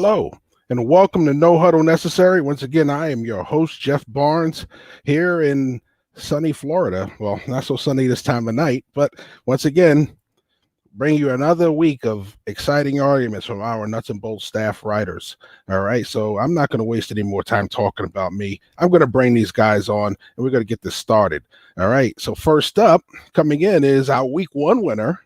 Hello, and welcome to No Huddle Necessary. Once again, I am your host, Jeff Barnes, here in sunny Florida. Well, not so sunny this time of night, but once again, bring you another week of exciting arguments from our nuts and bolts staff writers. All right, so I'm not going to waste any more time talking about me. I'm going to bring these guys on, and we're going to get this started. All right, so first up, coming in is our week one winner.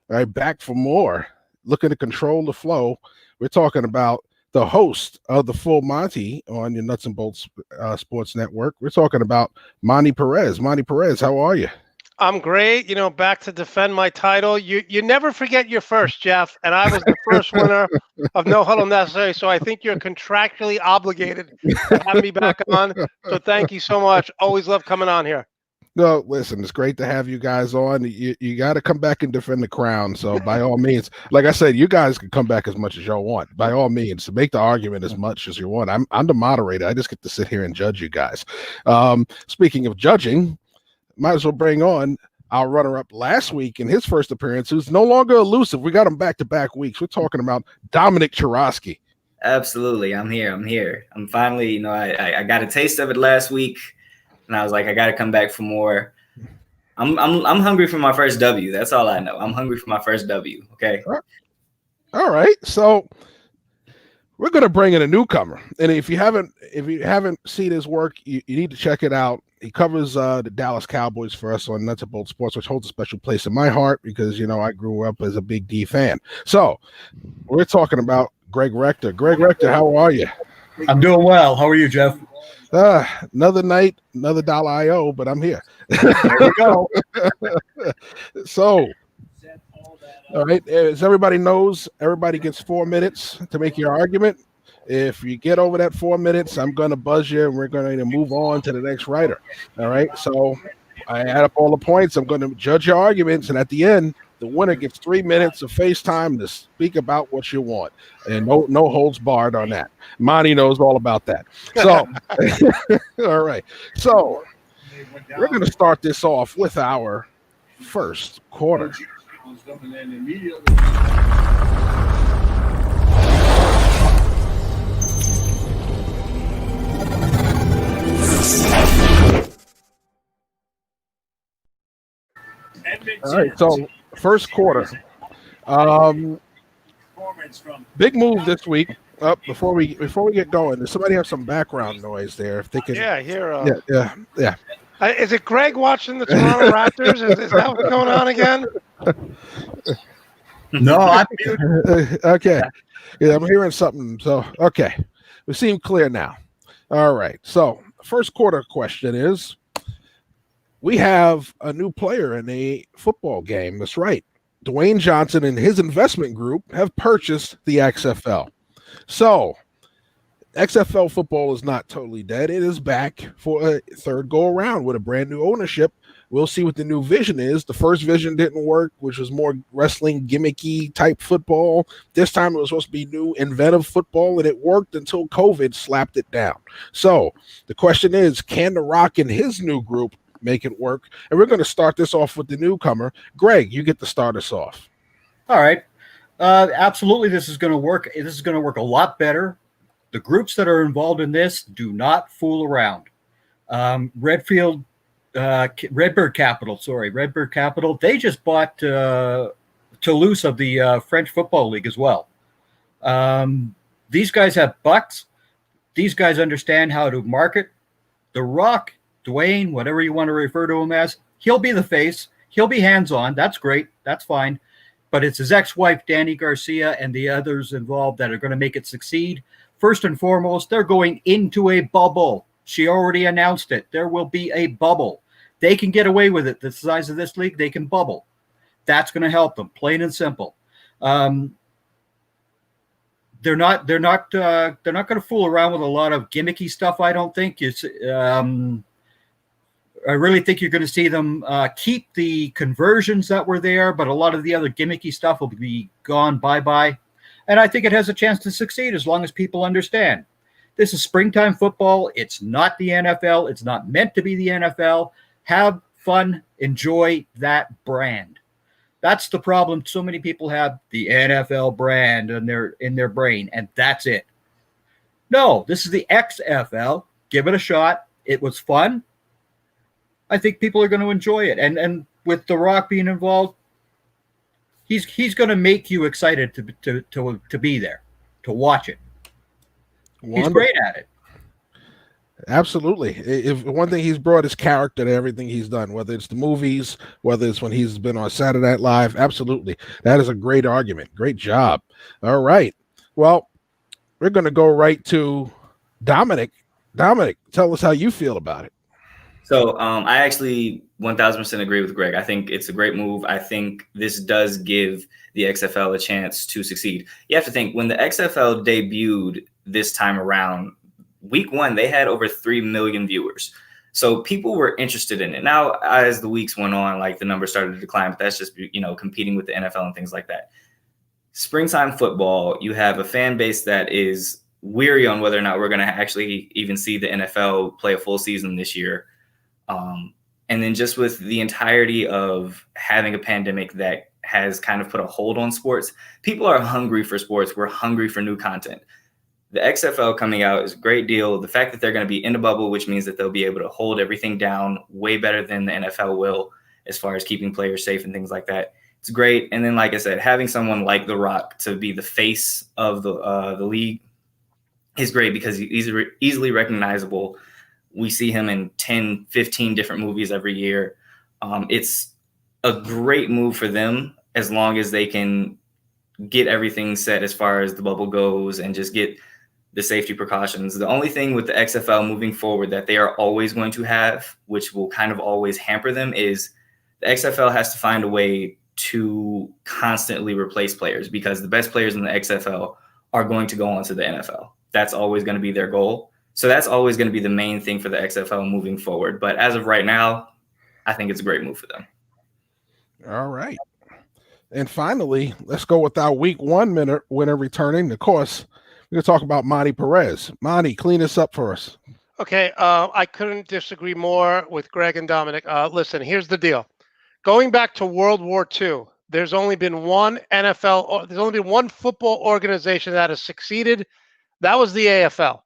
All right, back for more, looking to control the flow. We're talking about the host of the Full Monty on your Nuts and Bolts Sports Network. We're talking about Monty Perez. Monty Perez, how are you? I'm great. Back to defend my title. You never forget your first, Jeff, and I was the first winner of No Huddle Necessary, so I think you're contractually obligated to have me back on. So thank you so much. Always love coming on here. No, listen, it's great to have you guys on. You got to come back and defend the crown. So by all means, like I said, you guys can come back as much as y'all want. By all means, to make the argument as much as you want. I'm the moderator. I just get to sit here and judge you guys. Speaking of judging, might as well bring on our runner-up last week in his first appearance, who's no longer elusive. We got him back-to-back weeks. We're talking about Dominic Churosky. Absolutely, I'm here. I'm finally, I got a taste of it last week. And I was like, I got to come back for more. I'm hungry for my first W. That's all I know. I'm hungry for my first W. Okay. All right. So we're going to bring in a newcomer. And if you haven't seen his work, you need to check it out. He covers the Dallas Cowboys for us on Nuts and Bolts Sports, which holds a special place in my heart because, I grew up as a big D fan. So we're talking about Greg Rector. Greg Rector, how are you? I'm doing well. How are you, Jeff? Another night, another $IO, but I'm here. There we go. So, all right, as everybody knows, everybody gets 4 minutes to make your argument. If you get over that 4 minutes, I'm going to buzz you, and we're going to move on to the next writer. All right, so I add up all the points. I'm going to judge your arguments, and at the end, the winner gets 3 minutes of FaceTime to speak about what you want, and no holds barred on that. Monty knows all about that. So, all right. So, we're going to start this off with our first quarter. All right. So, first quarter. Big move this week. Before we get going, does somebody have some background noise there? If they can, yeah, here. Yeah. Is it Greg watching the Toronto Raptors? Is that what's going on again? No, I'm okay. Yeah, I'm hearing something. So okay, we seem clear now. All right. So first quarter question is: we have a new player in a football game. That's right. Dwayne Johnson and his investment group have purchased the XFL. So, XFL football is not totally dead. It is back for a third go-around with a brand new ownership. We'll see what the new vision is. The first vision didn't work, which was more wrestling gimmicky type football. This time it was supposed to be new, inventive football, and it worked until COVID slapped it down. So, the question is, can The Rock and his new group make it work? And we're going to start this off with the newcomer. Greg, you get to start us off. All right. Absolutely, this is going to work. This is going to work a lot better. The groups that are involved in this do not fool around. Redbird Capital, they just bought Toulouse of the French Football League as well. These guys have bucks. These guys understand how to market. The Rock, Dwayne, whatever you want to refer to him as, he'll be the face. He'll be hands-on. That's great. That's fine. But it's his ex-wife, Danny Garcia, and the others involved that are going to make it succeed. First and foremost, they're going into a bubble. She already announced it. There will be a bubble. They can get away with it. The size of this league, they can bubble. That's going to help them, plain and simple. They're not going to fool around with a lot of gimmicky stuff. I don't think it's. I really think you're going to see them keep the conversions that were there, but a lot of the other gimmicky stuff will be gone bye-bye. And I think it has a chance to succeed as long as people understand. This is springtime football. It's not the NFL. It's not meant to be the NFL. Have fun. Enjoy that brand. That's the problem. So many people have the NFL brand in their brain, and that's it. No, this is the XFL. Give it a shot. It was fun. I think people are going to enjoy it. And with The Rock being involved, he's going to make you excited to be there, to watch it. He's great at it. Absolutely. If one thing he's brought is character to everything he's done, whether it's the movies, whether it's when he's been on Saturday Night Live. Absolutely. That is a great argument. Great job. All right. Well, we're going to go right to Dominic. Dominic, tell us how you feel about it. So I actually 1000% agree with Greg. I think it's a great move. I think this does give the XFL a chance to succeed. You have to think, when the XFL debuted this time around, week 1, they had over 3 million viewers. So people were interested in it. Now, as the weeks went on, like, the numbers started to decline, but that's just, competing with the NFL and things like that. Springtime football, you have a fan base that is weary on whether or not we're going to actually even see the NFL play a full season this year. And then just with the entirety of having a pandemic that has kind of put a hold on sports, people are hungry for sports. We're hungry for new content. The XFL coming out is a great deal. The fact that they're going to be in a bubble, which means that they'll be able to hold everything down way better than the NFL will, as far as keeping players safe and things like that. It's great. And then, like I said, having someone like The Rock to be the face of the league is great, because he's easily recognizable. We see him in 10, 15 different movies every year. It's a great move for them, as long as they can get everything set as far as the bubble goes and just get the safety precautions. The only thing with the XFL moving forward that they are always going to have, which will kind of always hamper them, is the XFL has to find a way to constantly replace players, because the best players in the XFL are going to go on to the NFL. That's always going to be their goal. So that's always going to be the main thing for the XFL moving forward. But as of right now, I think it's a great move for them. All right. And finally, let's go with our week 1 winner returning. Of course, we're going to talk about Monty Perez. Monty, clean this up for us. Okay, I couldn't disagree more with Greg and Dominic. Listen, here's the deal. Going back to World War II, there's only been one football organization that has succeeded. That was the AFL.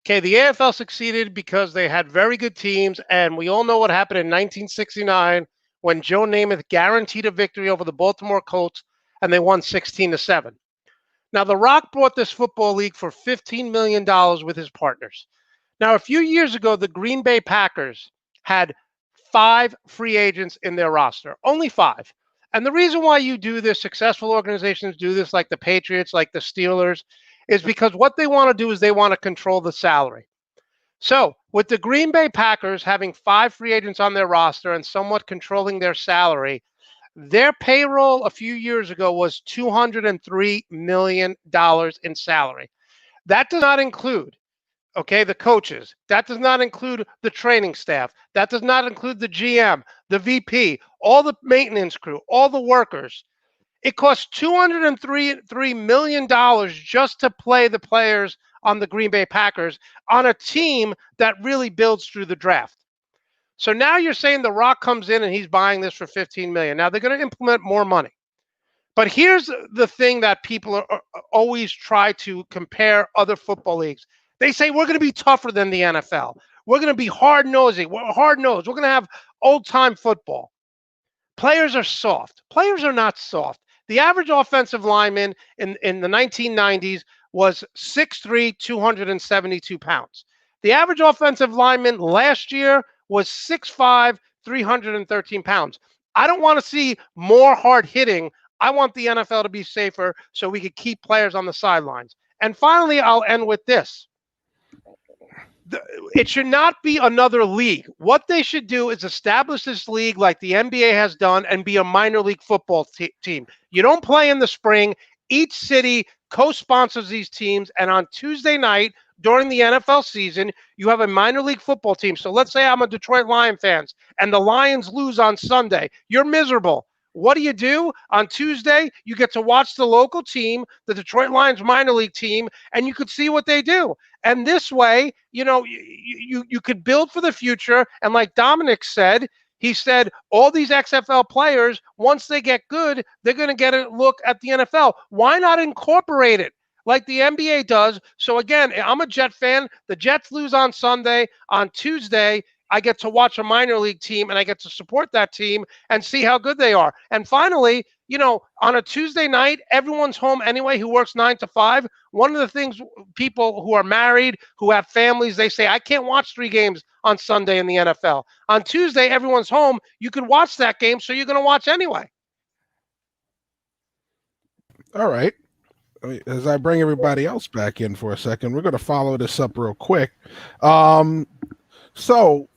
Okay, the AFL succeeded because they had very good teams, and we all know what happened in 1969 when Joe Namath guaranteed a victory over the Baltimore Colts, and they won 16-7. Now, The Rock bought this football league for $15 million with his partners. Now, a few years ago, the Green Bay Packers had 5 free agents in their roster, only 5. And the reason why you do this, successful organizations do this, like the Patriots, like the Steelers, is because what they want to do is they want to control the salary. So with the Green Bay Packers having 5 free agents on their roster and somewhat controlling their salary, their payroll a few years ago was $203 million in salary. That does not include, the coaches. That does not include the training staff. That does not include the GM, the VP, all the maintenance crew, all the workers. It costs $203 million just to play the players on the Green Bay Packers on a team that really builds through the draft. So now you're saying The Rock comes in and he's buying this for $15 million. Now they're going to implement more money. But here's the thing that people are always try to compare other football leagues. They say we're going to be tougher than the NFL. We're going to be hard-nosed. We're hard-nosed. We're going to have old-time football. Players are soft. Players are not soft. The average offensive lineman in the 1990s was 6'3", 272 pounds. The average offensive lineman last year was 6'5", 313 pounds. I don't want to see more hard hitting. I want the NFL to be safer so we could keep players on the sidelines. And finally, I'll end with this. It should not be another league. What they should do is establish this league like the NBA has done and be a minor league football team. You don't play in the spring. Each city co-sponsors these teams, and on Tuesday night during the NFL season, you have a minor league football team. So let's say I'm a Detroit Lion fan, and the Lions lose on Sunday. You're miserable. What do? On Tuesday, you get to watch the local team, the Detroit Lions minor league team, and you could see what they do. And this way, you could build for the future. And like Dominic said, He said all these XFL players, once they get good, they're going to get a look at the NFL. Why not incorporate it like the NBA does? So again, I'm a Jet fan. The Jets lose on Sunday. On Tuesday, I get to watch a minor league team and I get to support that team and see how good they are. And finally, on a Tuesday night, everyone's home anyway who works 9 to 5. One of the things people who are married, who have families, they say, I can't watch 3 games on Sunday in the NFL. On Tuesday, everyone's home. You could watch that game, so you're going to watch anyway. All right. As I bring everybody else back in for a second, we're going to follow this up real quick. So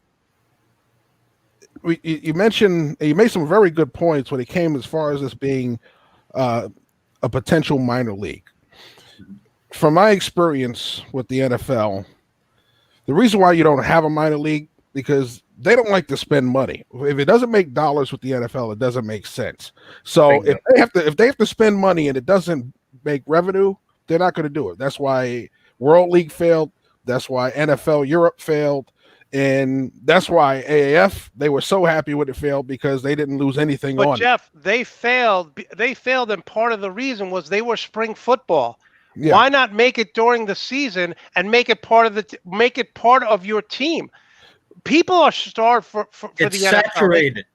you mentioned, you made some very good points when it came as far as this being a potential minor league. From my experience with the NFL, the reason why you don't have a minor league, because they don't like to spend money. If it doesn't make dollars with the NFL, it doesn't make sense. So if they have to spend money and it doesn't make revenue, they're not going to do it. That's why World League failed. That's why NFL Europe failed. And that's why AAF, they were so happy when it failed because they didn't lose anything on it. But Jeff, they failed, and part of the reason was they were spring football. Yeah. Why not make it during the season and make it part of your team? People are starved for the NFL. Saturated.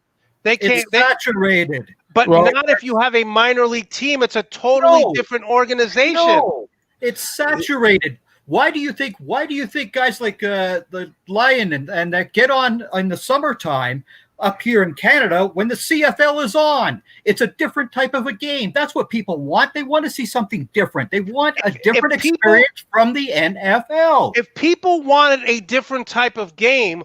It's saturated. But not if you have a minor league team. It's a totally different organization. No, it's saturated. Why do you think guys like the Lion and that get on in the summertime up here in Canada when the CFL is on? It's a different type of a game. That's what people want. They want to see something different. They want a different experience from the NFL. If people wanted a different type of game,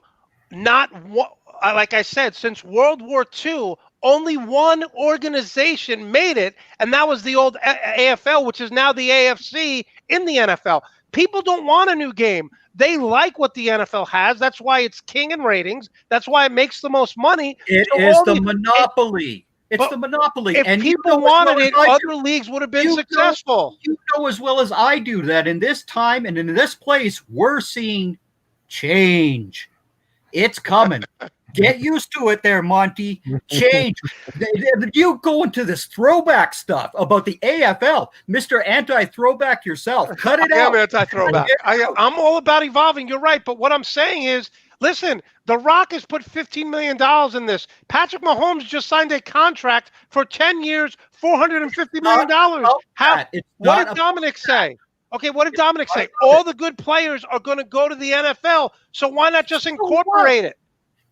like I said, since World War II, only one organization made it, and that was the old AFL, which is now the AFC in the NFL. People don't want a new game. They like what the NFL has. That's why it's king in ratings. That's why it makes the most money. It's the monopoly. It's the monopoly. If people wanted it, other leagues would have been successful. You know as well as I do that in this time and in this place, we're seeing change. It's coming. Get used to it there, Monty. Change. You go into this throwback stuff about the AFL. Mr. Anti-Throwback yourself. Cut it out. I'm anti-throwback. I'm all about evolving. You're right. But what I'm saying is, listen, The Rock has put $15 million in this. Patrick Mahomes just signed a contract for 10 years, $450 million. What did Dominic say? Okay, what did Dominic say? All the good players are going to go to the NFL, so why not just incorporate it?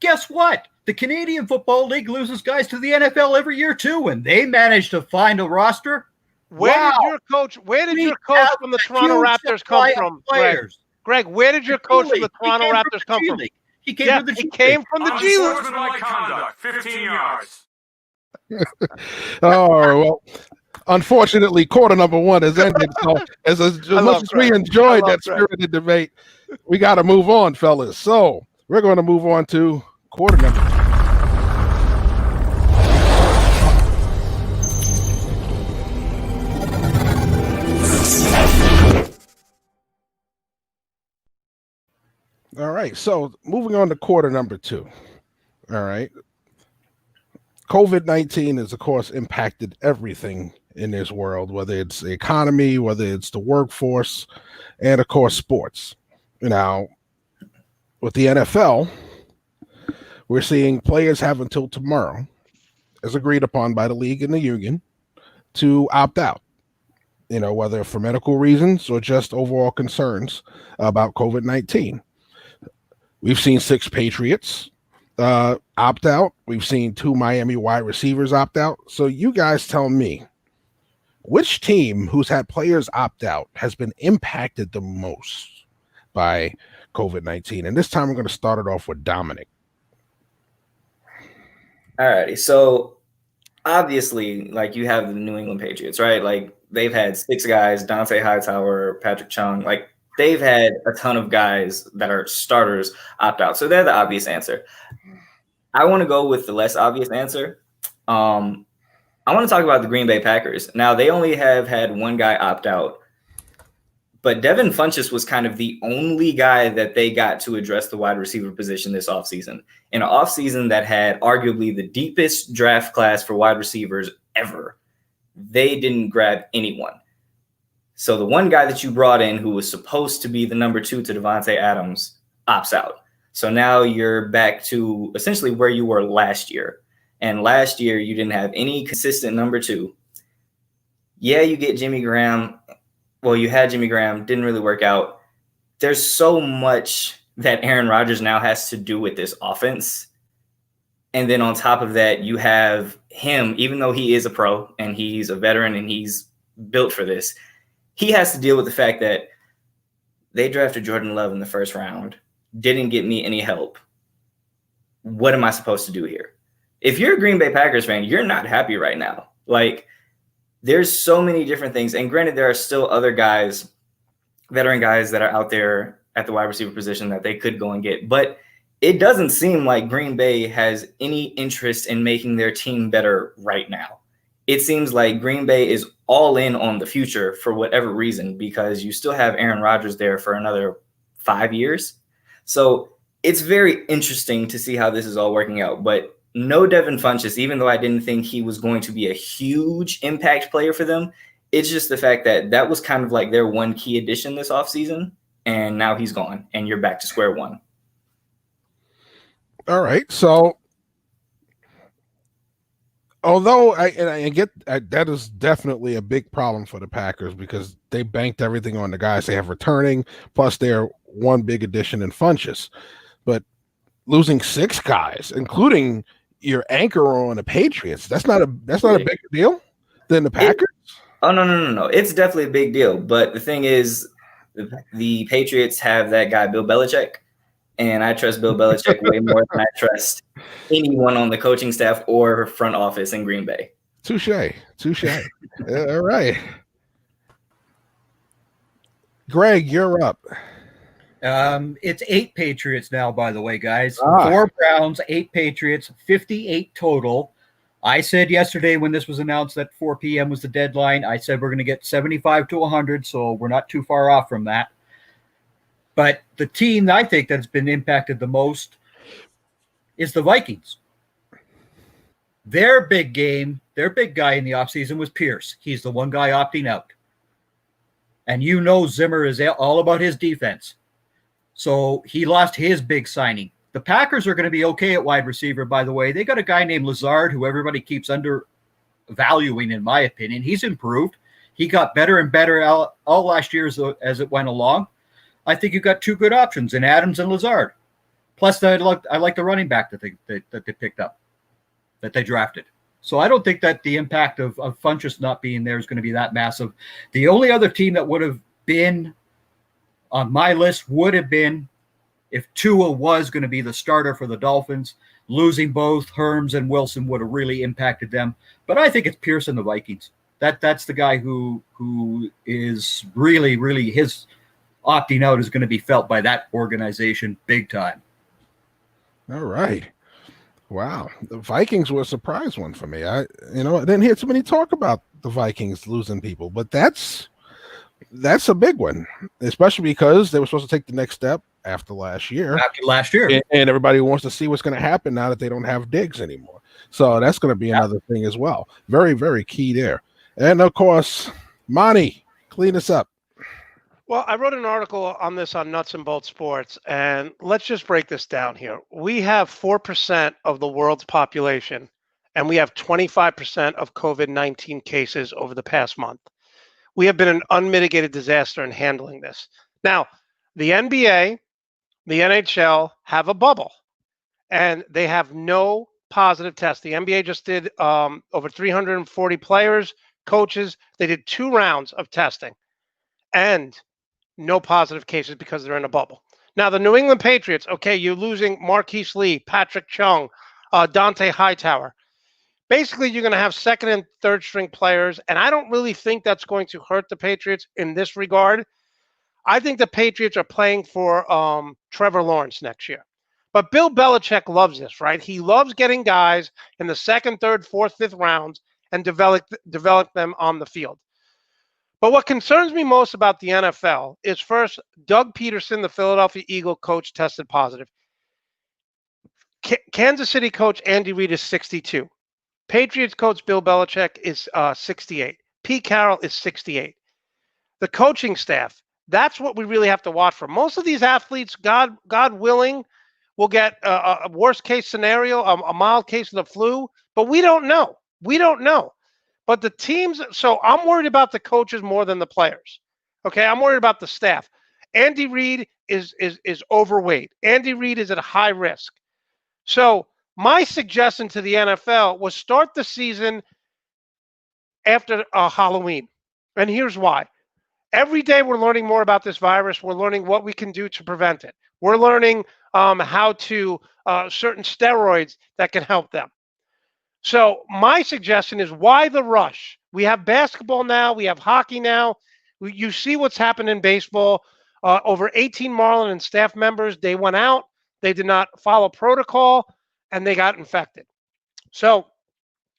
Guess what? The Canadian Football League loses guys to the NFL every year too, and they managed to find a roster. Where did your coach from the Toronto Raptors come from, Greg? Greg, where did your coach from the Toronto Raptors come from? He came from the G League. He came from the G League. Unsportsmanlike conduct, 15 yards. Oh, well, unfortunately, quarter number 1 has ended. So as much as we enjoyed that spirited debate, we got to move on, fellas. So we're going to move on to quarter number 2. All right, so moving on to quarter number 2. All right. COVID-19 has, of course, impacted everything in this world, whether it's the economy, whether it's the workforce, and, of course, sports. Now, with the NFL, we're seeing players have until tomorrow, as agreed upon by the league and the union, to opt out, whether for medical reasons or just overall concerns about COVID-19. We've seen 6 Patriots opt out. We've seen 2 Miami wide receivers opt out. So you guys tell me, which team who's had players opt out has been impacted the most by COVID-19? And this time we're going to start it off with Dominic. All righty. So obviously, like, you have the New England Patriots, right? Like, they've had 6 guys, Dante Hightower, Patrick Chung, like, they've had a ton of guys that are starters opt out. So they're the obvious answer. I want to go with the less obvious answer. I want to talk about the Green Bay Packers. Now, they only have had 1 guy opt out, But Devin Funchess was kind of the only guy that they got to address the wide receiver position this offseason. In an offseason that had arguably the deepest draft class for wide receivers ever, they didn't grab anyone. So the one guy that you brought in who was supposed to be the number 2 to Devontae Adams opts out. So now you're back to essentially where you were last year. And last year, you didn't have any consistent number 2. Yeah, you get Jimmy Graham. Well, you had Jimmy Graham, didn't really work out. There's so much that Aaron Rodgers now has to do with this offense. And then on top of that, you have him, even though he is a pro and he's a veteran and he's built for this, he has to deal with the fact that they drafted Jordan Love in the first round, didn't get me any help. What am I supposed to do here? If you're a Green Bay Packers fan, you're not happy right now. Like, there's so many different things. And granted, there are still other guys, veteran guys that are out there at the wide receiver position that they could go and get. But it doesn't seem like Green Bay has any interest in making their team better right now. It seems like Green Bay is all in on the future for whatever reason, because you still have Aaron Rodgers there for another 5 years. So it's very interesting to see how this is all working out. But no Devin Funchess, even though I didn't think he was going to be a huge impact player for them. It's just the fact that that was kind of like their one key addition this offseason, and now he's gone, and you're back to square one. All right. So, although I get that is definitely a big problem for the Packers because they banked everything on the guys they have returning, plus their one big addition in Funchess. But losing 6 guys, including your anchor on the Patriots, that's not a bigger deal than the Packers. No. It's definitely a big deal. But the thing is, the Patriots have that guy, Bill Belichick, and I trust Bill Belichick way more than I trust anyone on the coaching staff or front office in Green Bay. Touche. All right. Greg, you're up. It's 8 Patriots now, by the way, guys. 4 Browns, 8 Patriots, 58 total. I said yesterday when this was announced that 4 p.m. was the deadline, I said we're going to get 75 to 100, so we're not too far off from that. But the team that I think that's been impacted the most is the Vikings. Their big guy in the offseason was Pierce. He's the one guy opting out. And you know Zimmer is all about his defense. So he lost his big signing. The Packers are going to be okay at wide receiver, by the way. They got a guy named Lazard who everybody keeps undervaluing, in my opinion. He's improved. He got better and better all last year as it went along. I think you got 2 good options in Adams and Lazard. Plus, I like the running back that they picked up, that they drafted. So I don't think that the impact of Funchess not being there is going to be that massive. The only other team that would have been on my list would have been if Tua was going to be the starter for the Dolphins. Losing both Herms and Wilson would have really impacted them. But I think it's Pierce and the Vikings. That's the guy who is really, really, his opting out is going to be felt by that organization big time. All right. Wow. The Vikings were a surprise one for me. I didn't hear too many talk about the Vikings losing people, but that's a big one, especially because they were supposed to take the next step after last year. And everybody wants to see what's going to happen now that they don't have Diggs anymore. So that's going to be another thing as well. Very, very key there. And of course, Monty, clean us up. Well, I wrote an article on this on Nuts and Bolts Sports, and let's just break this down here. We have 4% of the world's population, and we have 25% of COVID-19 cases over the past month. We have been an unmitigated disaster in handling this. Now, the NBA, the NHL have a bubble, and they have no positive tests. The NBA just did over 340 players, coaches. They did 2 rounds of testing, and no positive cases because they're in a bubble. Now, the New England Patriots, okay, you're losing Marquise Lee, Patrick Chung, Dante Hightower. Basically, you're going to have second and third string players, and I don't really think that's going to hurt the Patriots in this regard. I think the Patriots are playing for Trevor Lawrence next year. But Bill Belichick loves this, right? He loves getting guys in the second, third, fourth, fifth rounds and develop them on the field. But what concerns me most about the NFL is first, Doug Peterson, the Philadelphia Eagle coach, tested positive. Kansas City coach Andy Reid is 62. Patriots coach Bill Belichick is 68. Pete Carroll is 68. The coaching staff, that's what we really have to watch for. Most of these athletes, God willing, will get a worst case scenario, a mild case of the flu, but we don't know. We don't know. But the teams, so I'm worried about the coaches more than the players. Okay, I'm worried about the staff. Andy Reid is overweight. Andy Reid is at high risk. So my suggestion to the NFL was start the season after Halloween. And here's why. Every day we're learning more about this virus. We're learning what we can do to prevent it. We're learning how to certain steroids that can help them. So my suggestion is, why the rush? We have basketball now. We have hockey now. You see what's happened in baseball. Over 18 Marlin and staff members, they went out. They did not follow protocol, and they got infected. So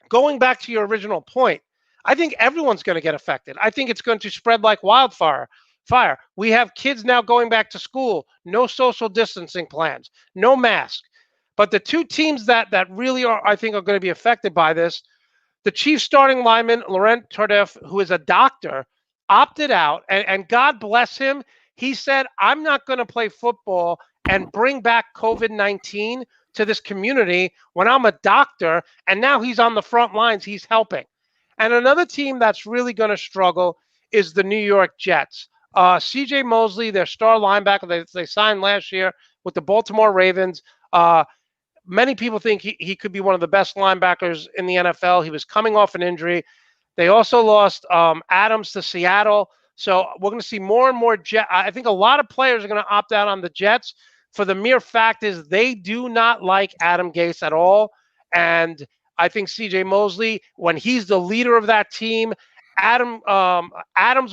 going back to your original point, I think everyone's going to get affected. I think it's going to spread like wildfire. We have kids now going back to school, no social distancing plans, no mask. But the two teams that really are, I think, are going to be affected by this, the Chiefs starting lineman, Laurent Tardif, who is a doctor, opted out, and God bless him. He said, I'm not going to play football and bring back COVID-19 to this community when I'm a doctor, and now he's on the front lines. He's helping. And another team that's really going to struggle is the New York Jets. C.J. Mosley, their star linebacker, they signed last year with the Baltimore Ravens. Many people think he could be one of the best linebackers in the NFL. He was coming off an injury. They also lost Adams to Seattle. So we're going to see more and more Jets. I think a lot of players are going to opt out on the Jets for the mere fact is they do not like Adam Gase at all. And I think C.J. Mosley, when he's the leader of that team, Adams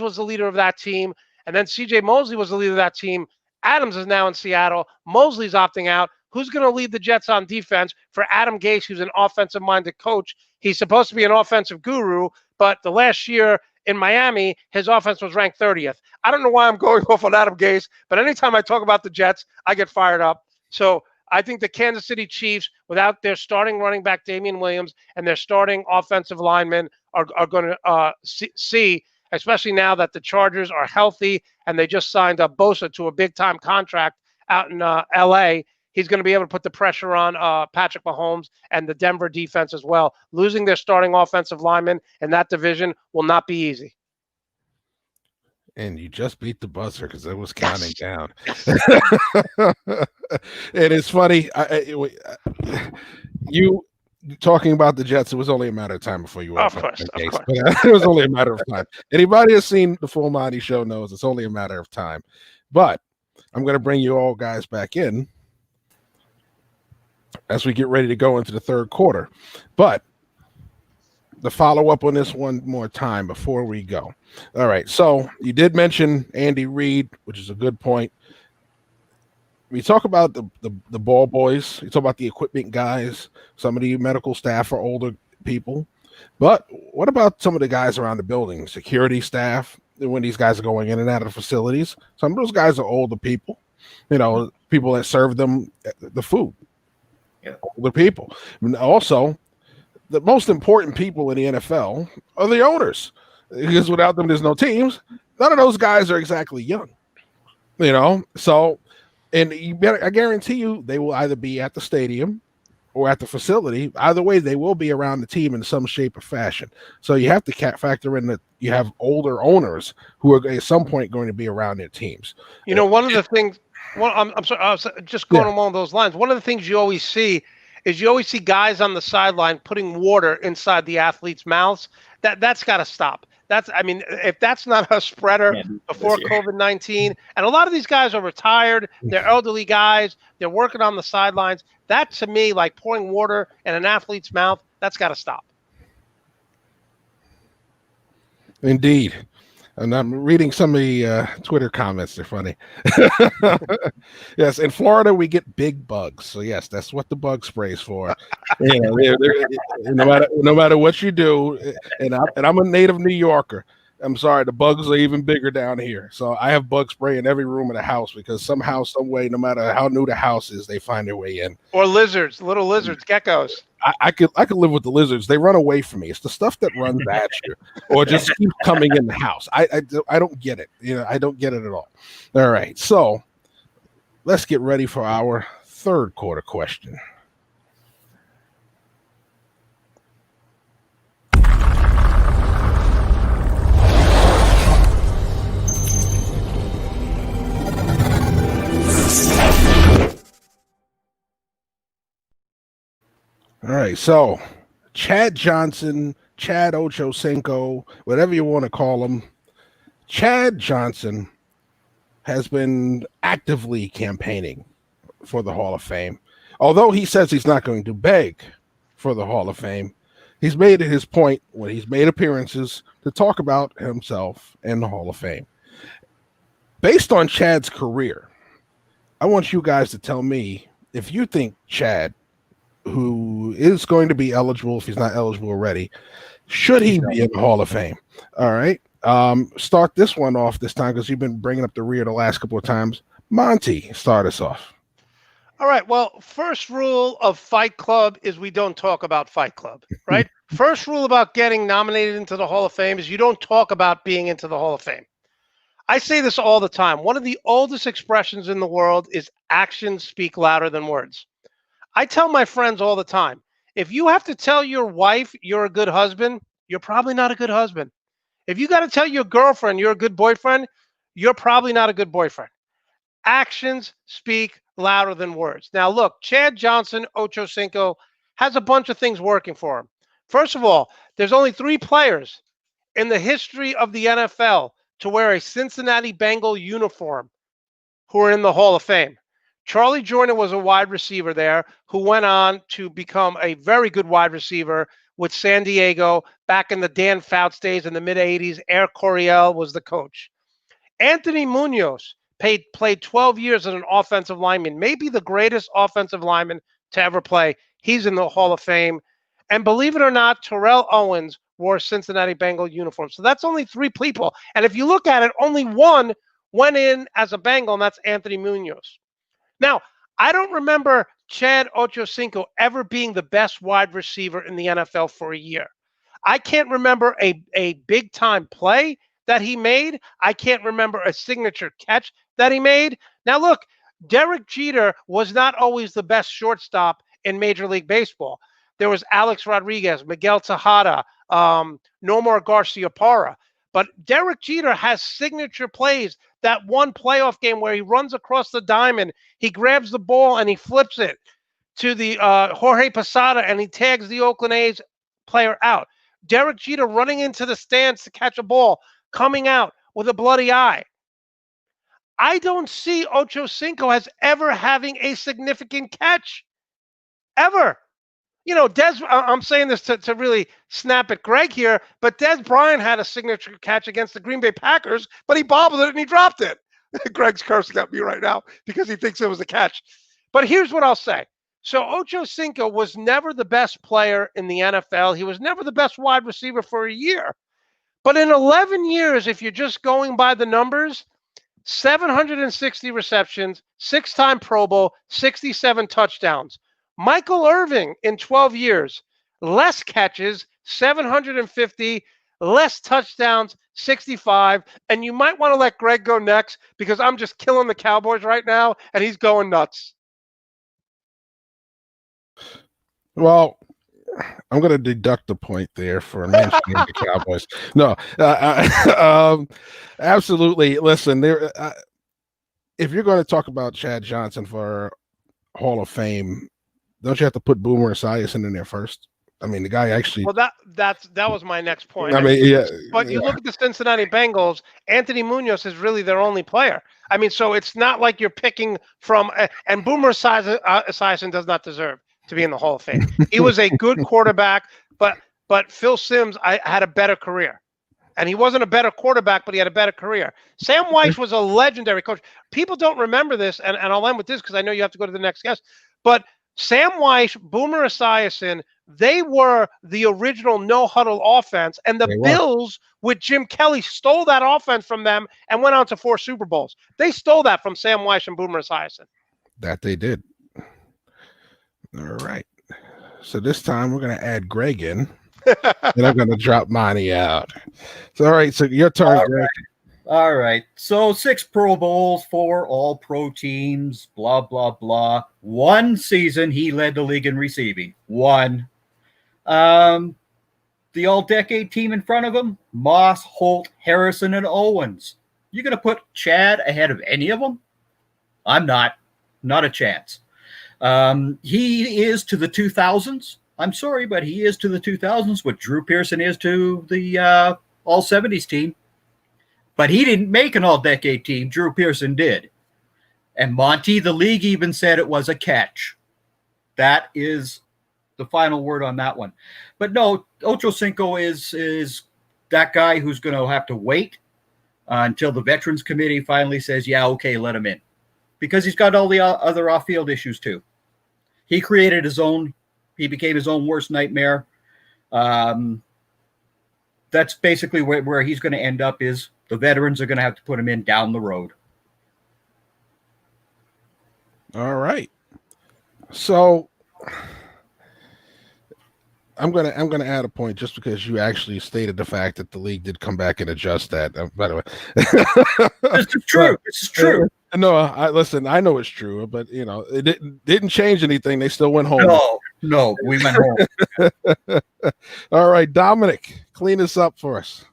was the leader of that team, and then C.J. Mosley was the leader of that team. Adams is now in Seattle. Mosley's opting out. Who's going to lead the Jets on defense for Adam Gase, who's an offensive-minded coach? He's supposed to be an offensive guru, but the last year in Miami, his offense was ranked 30th. I don't know why I'm going off on Adam Gase, but anytime I talk about the Jets, I get fired up. So I think the Kansas City Chiefs, without their starting running back Damian Williams and their starting offensive linemen, are going to see, especially now that the Chargers are healthy and they just signed up Bosa to a big-time contract out in L.A., he's going to be able to put the pressure on Patrick Mahomes and the Denver defense as well. Losing their starting offensive lineman in that division will not be easy. And you just beat the buzzer because it was counting down. And it's funny. You talking about the Jets, it was only a matter of time before you were. Of course. But, it was only a matter of time. Anybody who's seen the Full Monty Show knows it's only a matter of time. But I'm going to bring you all guys back in as we get ready to go into the third quarter. But the follow-up on this one more time before we go. All right, so you did mention Andy Reid, which is a good point. We talk about the ball boys. You talk about the equipment guys. Some of the medical staff are older people. But what about some of the guys around the building, security staff, when these guys are going in and out of the facilities? Some of those guys are older people, people that serve them the food. Yeah. Older people. And also, the most important people in the NFL are the owners, because without them, there's no teams. None of those guys are exactly young, So, and I guarantee you, they will either be at the stadium or at the facility. Either way, they will be around the team in some shape or fashion. So you have to factor in that you have older owners who are at some point going to be around their teams. One of the things. Well, I'm sorry. I was just going along those lines. One of the things you always see is guys on the sideline putting water inside the athletes' mouths. That's got to stop. If that's not a spreader before COVID-19, and a lot of these guys are retired, they're elderly guys, they're working on the sidelines. That, to me, like pouring water in an athlete's mouth, that's got to stop. Indeed. And I'm reading some of the Twitter comments. They're funny. Yes, in Florida, we get big bugs. So, yes, that's what the bug spray is for. No matter what you do, and I'm a native New Yorker, I'm sorry, the bugs are even bigger down here. So I have bug spray in every room of the house because somehow, some way, no matter how new the house is, they find their way in. Or lizards, little lizards, geckos. I could live with the lizards. They run away from me. It's the stuff that runs at you or just keeps coming in the house. I don't get it. I don't get it at all. All right, so let's get ready for our third quarter question. All right, so Chad Johnson, Chad Ochocinco, whatever you want to call him, Chad Johnson has been actively campaigning for the Hall of Fame. Although he says he's not going to beg for the Hall of Fame, he's made it his point when he's made appearances to talk about himself in the Hall of Fame. Based on Chad's career, I want you guys to tell me if you think Chad, who is going to be eligible if he's not eligible already, should he be in the Hall of Fame? All right. Start this one off this time because you've been bringing up the rear the last couple of times. Monty, start us off. All right. Well, first rule of Fight Club is we don't talk about Fight Club, right? First rule about getting nominated into the Hall of Fame is you don't talk about being into the Hall of Fame. I say this all the time. One of the oldest expressions in the world is actions speak louder than words. I tell my friends all the time, if you have to tell your wife you're a good husband, you're probably not a good husband. If you got to tell your girlfriend you're a good boyfriend, you're probably not a good boyfriend. Actions speak louder than words. Now, look, Chad Johnson, Ochocinco, has a bunch of things working for him. First of all, there's only 3 players in the history of the NFL to wear a Cincinnati Bengal uniform who are in the Hall of Fame. Charlie Joyner was a wide receiver there who went on to become a very good wide receiver with San Diego back in the Dan Fouts days in the mid-'80s. Air Coryell was the coach. Anthony Munoz played 12 years as an offensive lineman, maybe the greatest offensive lineman to ever play. He's in the Hall of Fame. And believe it or not, Terrell Owens wore Cincinnati Bengal uniform. So that's only 3 people. And if you look at it, only one went in as a Bengal, and that's Anthony Munoz. Now, I don't remember Chad Ochocinco ever being the best wide receiver in the NFL for a year. I can't remember a big-time play that he made. I can't remember a signature catch that he made. Now, look, Derek Jeter was not always the best shortstop in Major League Baseball. There was Alex Rodriguez, Miguel Tejada, Nomar Garciaparra. But Derek Jeter has signature plays. That one playoff game where he runs across the diamond, he grabs the ball and he flips it to the Jorge Posada and he tags the Oakland A's player out. Derek Jeter running into the stands to catch a ball, coming out with a bloody eye. I don't see Ochocinco as ever having a significant catch. Ever. You know, I'm saying this to really snap at Greg here, but Des Bryant had a signature catch against the Green Bay Packers, but he bobbled it and he dropped it. Greg's cursing at me right now because he thinks it was a catch. But here's what I'll say. So Ochocinco was never the best player in the NFL. He was never the best wide receiver for a year. But in 11 years, if you're just going by the numbers, 760 receptions, 6-time Pro Bowl, 67 touchdowns. Michael Irving in 12 years, less catches, 750, less touchdowns, 65. And you might want to let Greg go next because I'm just killing the Cowboys right now and he's going nuts. Well, I'm going to deduct a point there for mentioning the Cowboys. No, absolutely. Listen, if you're going to talk about Chad Johnson for Hall of Fame, don't you have to put Boomer Esiason in there first? I mean, the guy actually. Well, that was my next point. I mean, yeah. But you look at the Cincinnati Bengals. Anthony Munoz is really their only player. I mean, so it's not like you're picking from. And Boomer Esiason does not deserve to be in the Hall of Fame. He was a good quarterback, but Phil Simms had a better career. And he wasn't a better quarterback, but he had a better career. Sam Weiss was a legendary coach. People don't remember this, and I'll end with this because I know you have to go to the next guest. But Sam Weiss, Boomer Esiason, They were the original no huddle offense, and the They were. Bills with Jim Kelly stole that offense from them and went on to 4 Super Bowls. They stole that from Sam Weiss and Boomer Esiason. That they did. All right. So this time we're going to add Greg in, and I'm going to drop Monty out. So, all right. So your turn, Greg. All right. So 6 Pro Bowls, 4 All-Pro teams, blah, blah, blah. One season he led the league in receiving. One. The all-decade team in front of him, Moss, Holt, Harrison, and Owens. You going to put Chad ahead of any of them? I'm not. Not a chance. He is to the 2000s. I'm sorry, but he is to the 2000s what Drew Pearson is to the all-70s team. But he didn't make an all-decade team. Drew Pearson did. And Monty, the league even said it was a catch. That is the final word on that one. But no, Ocho Cinco is that guy who's going to have to wait until the Veterans Committee finally says, yeah, okay, let him in. Because he's got all the other off-field issues too. He created his own. He became his own worst nightmare. That's basically where he's going to end up is the veterans are going to have to put him in down the road. All right. So I'm gonna add a point just because you actually stated the fact that the league did come back and adjust that. By the way, this is true. This is true. No, listen. I know it's true, but you know it didn't change anything. They still went home. No, we went home. All right, Dominic, clean this up for us.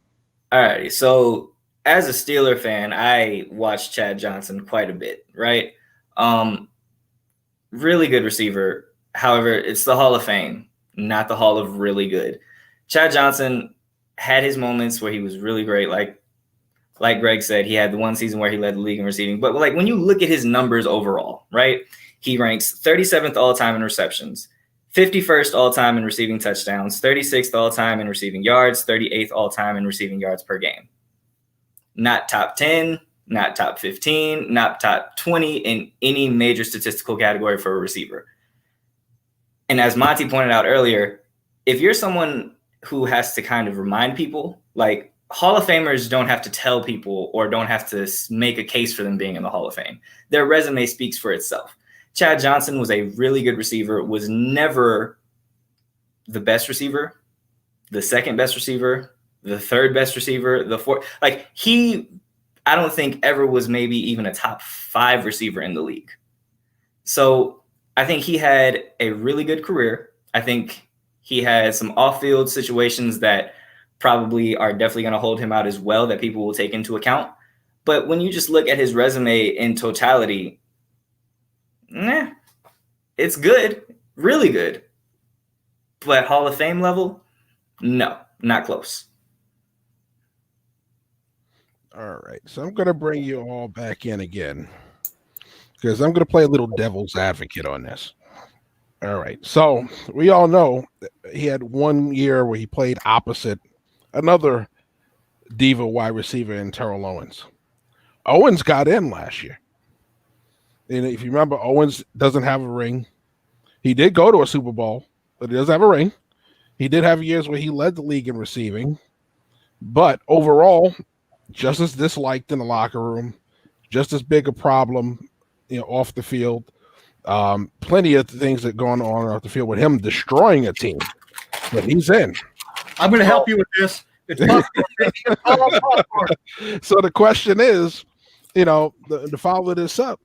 All righty. So as a Steeler fan, I watched Chad Johnson quite a bit, right? Really good receiver. However, it's the Hall of Fame, not the Hall of really good. Chad Johnson had his moments where he was really great. Like Greg said, he had the one season where he led the league in receiving. But like when you look at his numbers overall, right? He ranks 37th all-time in receptions, 51st all-time in receiving touchdowns, 36th all-time in receiving yards, 38th all-time in receiving yards per game. Not top 10, not top 15, not top 20 in any major statistical category for a receiver. And as Monty pointed out earlier, if you're someone who has to kind of remind people, like Hall of Famers don't have to tell people or don't have to make a case for them being in the Hall of Fame. Their resume speaks for itself. Chad Johnson was a really good receiver, was never the best receiver, the second best receiver, the third best receiver, the fourth. Like I don't think ever was maybe even a top 5 receiver in the league. So I think he had a really good career. I think he had some off-field situations that probably are definitely going to hold him out as well that people will take into account. But when you just look at his resume in totality, it's good, really good. But Hall of Fame level, no, not close. All right. So I'm going to bring you all back in again because I'm going to play a little devil's advocate on this. All right. So we all know he had one year where he played opposite another diva wide receiver in Terrell Owens. Owens got in last year. And if you remember, Owens doesn't have a ring. He did go to a Super Bowl, but he doesn't have a ring. He did have years where he led the league in receiving. But overall, just as disliked in the locker room, just as big a problem, off the field. Plenty of things that going on off the field with him destroying a team. But he's in. I'm going to help you with this. It's popcorn. So the question is, to follow this up,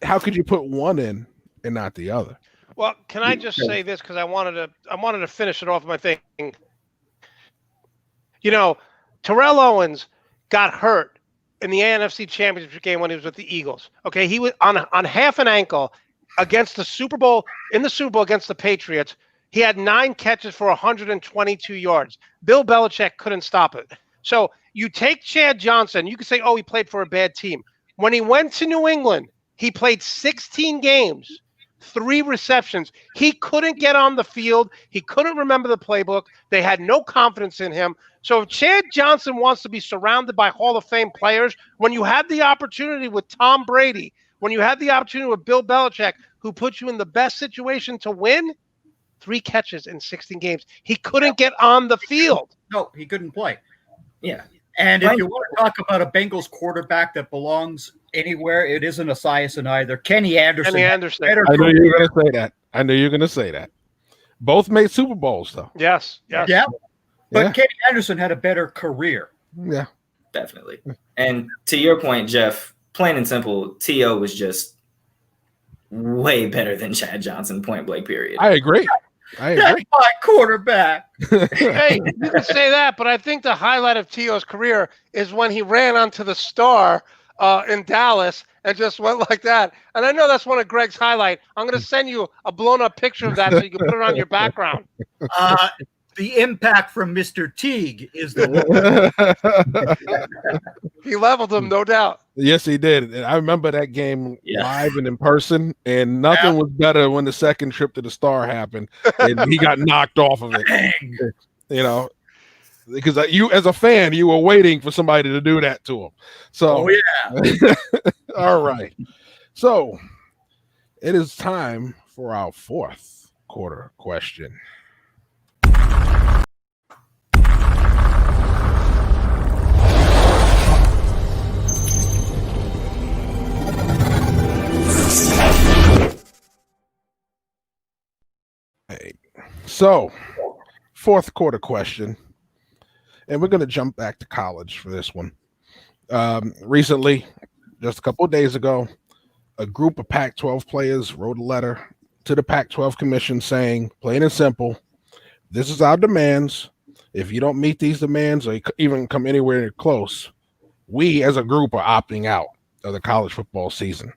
how could you put one in and not the other? Well, can I just say this because I wanted to finish it off my thing. Terrell Owens got hurt in the NFC Championship game when he was with the Eagles. Okay, he was on half an ankle against the Super Bowl against the Patriots. He had 9 catches for 122 yards. Bill Belichick couldn't stop it. So you take Chad Johnson, you could say, he played for a bad team. When he went to New England, he played 16 games, 3 receptions. He couldn't get on the field. He couldn't remember the playbook. They had no confidence in him. So if Chad Johnson wants to be surrounded by Hall of Fame players, when you had the opportunity with Tom Brady, when you had the opportunity with Bill Belichick, who put you in the best situation to win, 3 catches in 16 games. He couldn't get on the field. No, he couldn't play. Yeah. And if you want to talk about a Bengals quarterback that belongs anywhere, it isn't Esiason either. Kenny Anderson. Kenny Anderson. I knew you were going to say that. I knew you were going to say that. Both made Super Bowls, though. Yes. Yeah. But Kenny Anderson had a better career. Yeah. Definitely. And to your point, Jeff, plain and simple, T.O. was just way better than Chad Johnson, point blank, period. I agree. That's my quarterback. Hey, you can say that, but I think the highlight of T.O.'s career is when he ran onto the star in Dallas and just went like that. And I know that's one of Greg's highlight. I'm going to send you a blown-up picture of that so you can put it on your background. The impact from Mr. Teague is the one. He leveled him, no doubt. Yes, he did. And I remember that game live and in person, and nothing was better when the second trip to the Star happened, and he got knocked off of it. Dang. You know, because you, as a fan, you were waiting for somebody to do that to him. So, all right. So, it is time for our fourth quarter question. So, fourth quarter question, and we're going to jump back to college for this one. Recently, just a couple of days ago, a group of Pac-12 players wrote a letter to the Pac-12 Commission saying, plain and simple, this is our demands. If you don't meet these demands or even come anywhere close, we as a group are opting out of the college football season.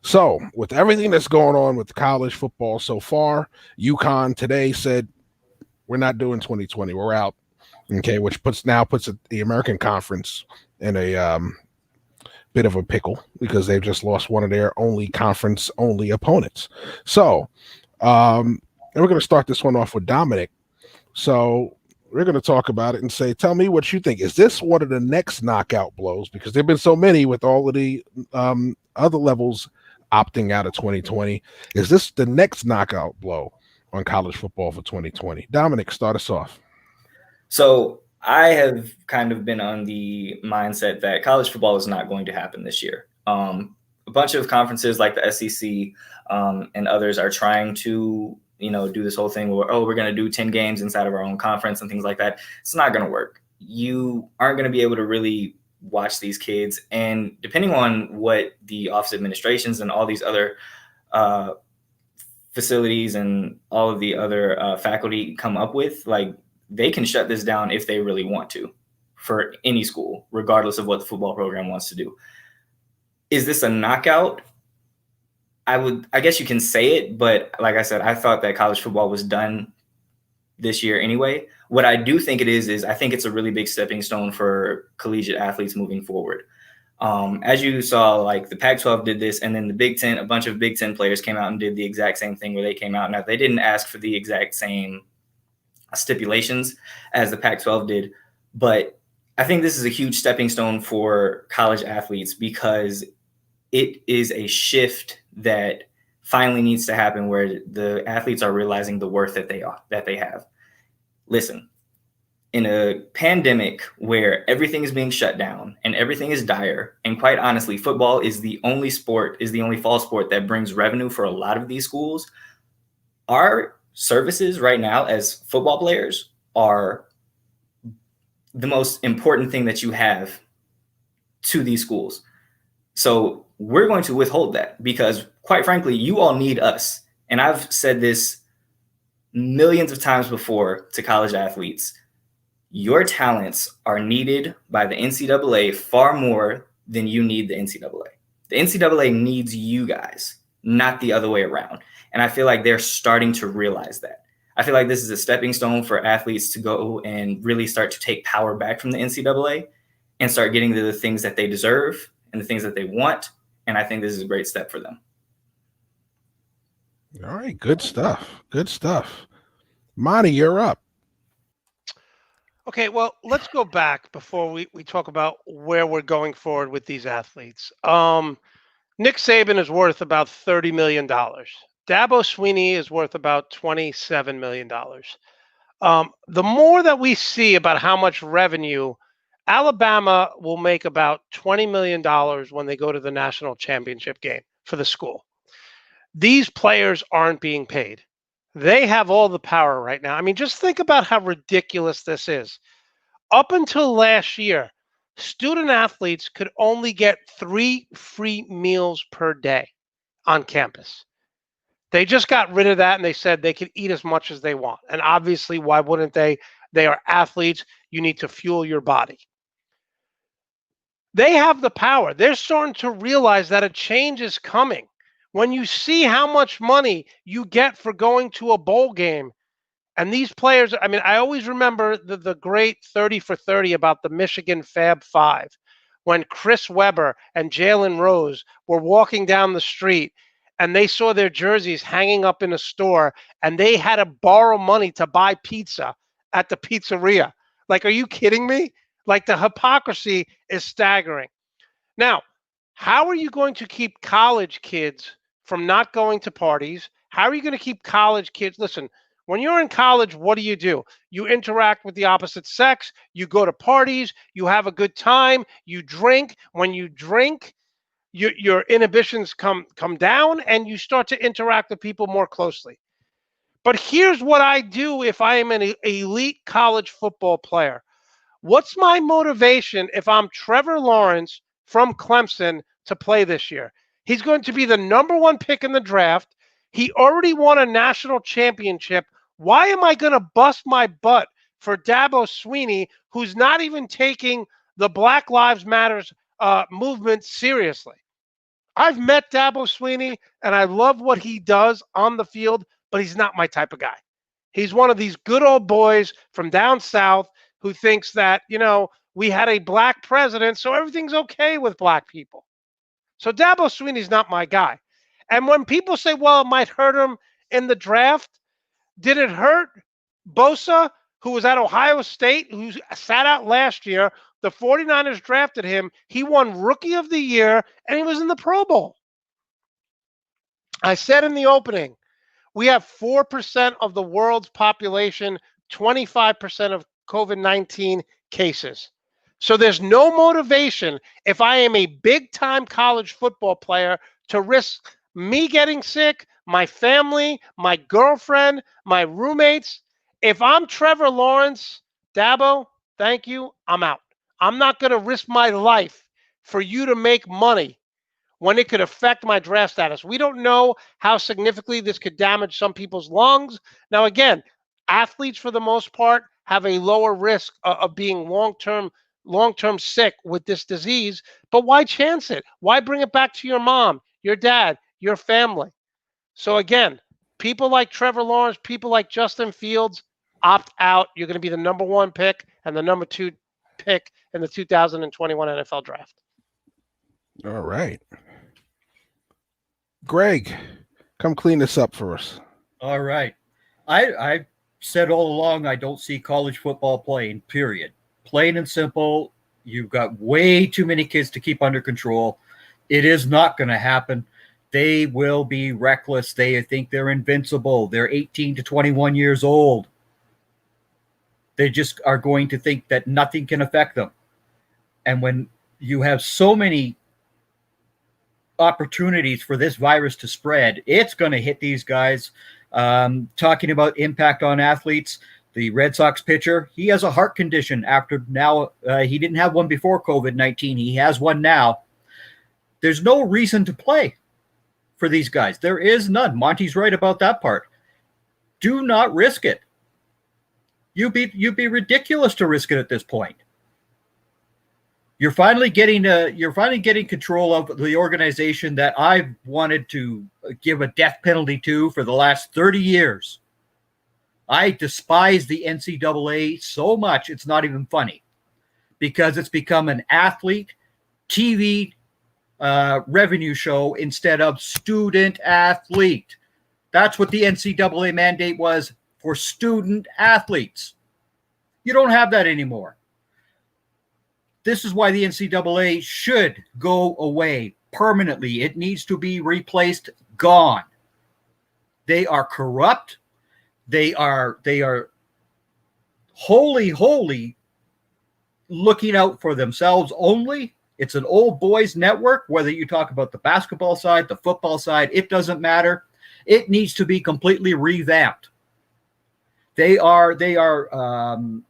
So, with everything that's going on with college football so far, UConn today said, we're not doing 2020. We're out. Okay, which puts the American Conference in a bit of a pickle because they've just lost one of their only conference-only opponents. So, and we're going to start this one off with Dominic. So, we're going to talk about it and say, tell me what you think. Is this one of the next knockout blows? Because there have been so many with all of the other levels opting out of 2020. Is this the next knockout blow on college football for 2020? Dominic, start us off. So I have kind of been on the mindset that college football is not going to happen this year. A bunch of conferences like the SEC and others are trying to, do this whole thing where, we're going to do 10 games inside of our own conference and things like that. It's not going to work. You aren't going to be able to really watch these kids. And depending on what the office administrations and all these other facilities and all of the other faculty come up with, like, they can shut this down if they really want to for any school, regardless of what the football program wants to do. Is this a knockout? I guess you can say it, but like I said, I thought that college football was done this year anyway. What I do think it is I think it's a really big stepping stone for collegiate athletes moving forward. As you saw, like the Pac-12 did this, and then the Big Ten, a bunch of Big Ten players came out and did the exact same thing where they came out. Now, they didn't ask for the exact same stipulations as the Pac-12 did, but I think this is a huge stepping stone for college athletes because it is a shift that finally needs to happen where the athletes are realizing the worth that they have. Listen, in a pandemic where everything is being shut down and everything is dire, and quite honestly, football is the only fall sport that brings revenue for a lot of these schools. Our services right now as football players are the most important thing that you have to these schools. So we're going to withhold that because, quite frankly, you all need us. And I've said this millions of times before to college athletes. Your talents are needed by the NCAA far more than you need the NCAA. The NCAA needs you guys, not the other way around. And I feel like they're starting to realize that. I feel like this is a stepping stone for athletes to go and really start to take power back from the NCAA and start getting to the things that they deserve and the things that they want. And I think this is a great step for them. All right. Good stuff. Good stuff. Monty, you're up. Okay, well, let's go back before we talk about where we're going forward with these athletes. Nick Saban is worth about $30 million. Dabo Sweeney is worth about $27 million. The more that we see about how much revenue, Alabama will make about $20 million when they go to the national championship game for the school. These players aren't being paid. They have all the power right now. I mean, just think about how ridiculous this is. Up until last year, student athletes could only get 3 free meals per day on campus. They just got rid of that and they said they could eat as much as they want. And obviously, why wouldn't they? They are athletes. You need to fuel your body. They have the power. They're starting to realize that a change is coming. When you see how much money you get for going to a bowl game, and these players, I mean, I always remember the great 30 for 30 about the Michigan Fab Five when Chris Webber and Jalen Rose were walking down the street and they saw their jerseys hanging up in a store and they had to borrow money to buy pizza at the pizzeria. Like, are you kidding me? Like, the hypocrisy is staggering. Now, how are you going to keep college kids from not going to parties? How are you going to keep college kids? Listen, when you're in college, what do? You interact with the opposite sex. You go to parties. You have a good time. You drink. When you drink, your inhibitions come down, and you start to interact with people more closely. But here's what I do if I am an elite college football player. What's my motivation if I'm Trevor Lawrence from Clemson to play this year? He's going to be the number 1 pick in the draft. He already won a national championship. Why am I going to bust my butt for Dabo Sweeney, who's not even taking the Black Lives Matters movement seriously? I've met Dabo Sweeney, and I love what he does on the field, but he's not my type of guy. He's one of these good old boys from down south who thinks that, we had a black president, so everything's okay with black people. So Dabo Sweeney's not my guy. And when people say, well, it might hurt him in the draft, did it hurt Bosa, who was at Ohio State, who sat out last year? The 49ers drafted him. He won Rookie of the Year, and he was in the Pro Bowl. I said in the opening, we have 4% of the world's population, 25% of COVID-19 cases. So there's no motivation if I am a big-time college football player to risk me getting sick, my family, my girlfriend, my roommates. If I'm Trevor Lawrence, Dabo, thank you, I'm out. I'm not going to risk my life for you to make money when it could affect my draft status. We don't know how significantly this could damage some people's lungs. Now, again, athletes, for the most part, have a lower risk of being long-term sick with this disease. But why chance it? Why bring it back to your mom, your dad, your family? So again, people like Trevor Lawrence, people like Justin Fields, opt out. You're going to be the number 1 pick and the number 2 pick in the 2021 NFL draft. All right. Greg, come clean this up for us. All right. I said all along I don't see college football playing, period. Plain and simple. You've got way too many kids to keep under control. It is not going to happen. They will be reckless. They think they're invincible. They're 18 to 21 years old. They just are going to think that nothing can affect them. And when you have so many opportunities for this virus to spread, it's going to hit these guys. Talking about impact on athletes, the Red Sox pitcher, he has a heart condition after now. He didn't have one before COVID-19. He has one now. There's no reason to play for these guys. There is none. Monty's right about that part. Do not risk it. You'd be ridiculous to risk it at this point. You're finally getting control of the organization that I've wanted to give a death penalty to for the last 30 years. I despise the NCAA so much it's not even funny, because it's become an athlete TV revenue show instead of student athlete. That's what the NCAA mandate was, for student athletes. You don't have that anymore. This is why the NCAA should go away permanently. It needs to be replaced, gone. They are corrupt. They are wholly looking out for themselves only. It's an old boys network, whether you talk about the basketball side, the football side, it doesn't matter. It needs to be completely revamped. They are the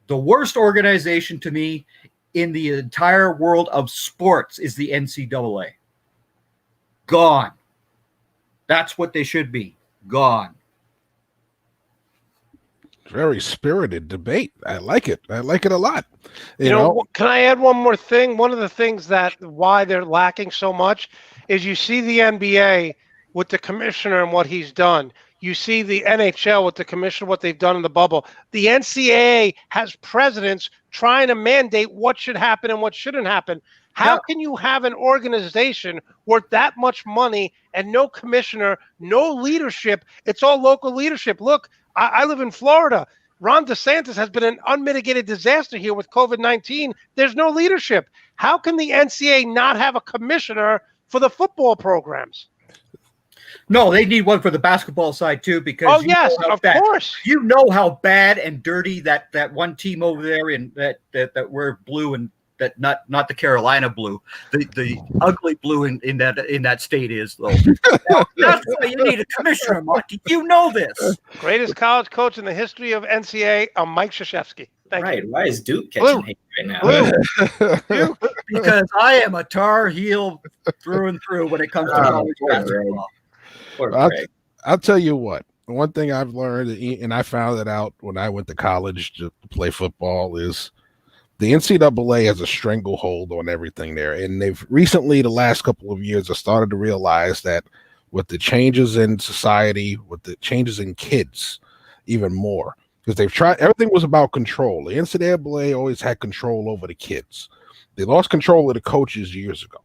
worst organization to me in the entire world of sports is the NCAA. Gone. That's what they should be. Gone. Very spirited debate. I like it. I like it a lot. You know, can I add one more thing? One of the things that why they're lacking so much is you see the NBA with the commissioner and what he's done. You see the NHL with the commissioner, what they've done in the bubble. The NCAA has presidents trying to mandate what should happen and what shouldn't happen. How can you have an organization worth that much money and no commissioner, no leadership? It's all local leadership. Look, I live in Florida. Ron DeSantis has been an unmitigated disaster here with COVID-19. There's no leadership. How can the NCAA not have a commissioner for the football programs? No, they need one for the basketball side too, because of course. You know how bad and dirty that one team over there in that wear blue and that not the Carolina blue, the ugly blue in that state is though. That's why you need a commissioner, Monty. You know this. Greatest college coach in the history of NCAA, Mike Krzyzewski. Thank you. Why is Duke catching hate right now? Duke. Because I am a Tar Heel through and through when it comes to college basketball. I'll tell you what. One thing I've learned, and I found it out when I went to college to play football, is the NCAA has a stranglehold on everything there. And they've recently, the last couple of years, have started to realize that with the changes in society, with the changes in kids, even more. Because they've tried, everything was about control. The NCAA always had control over the kids. They lost control of the coaches years ago.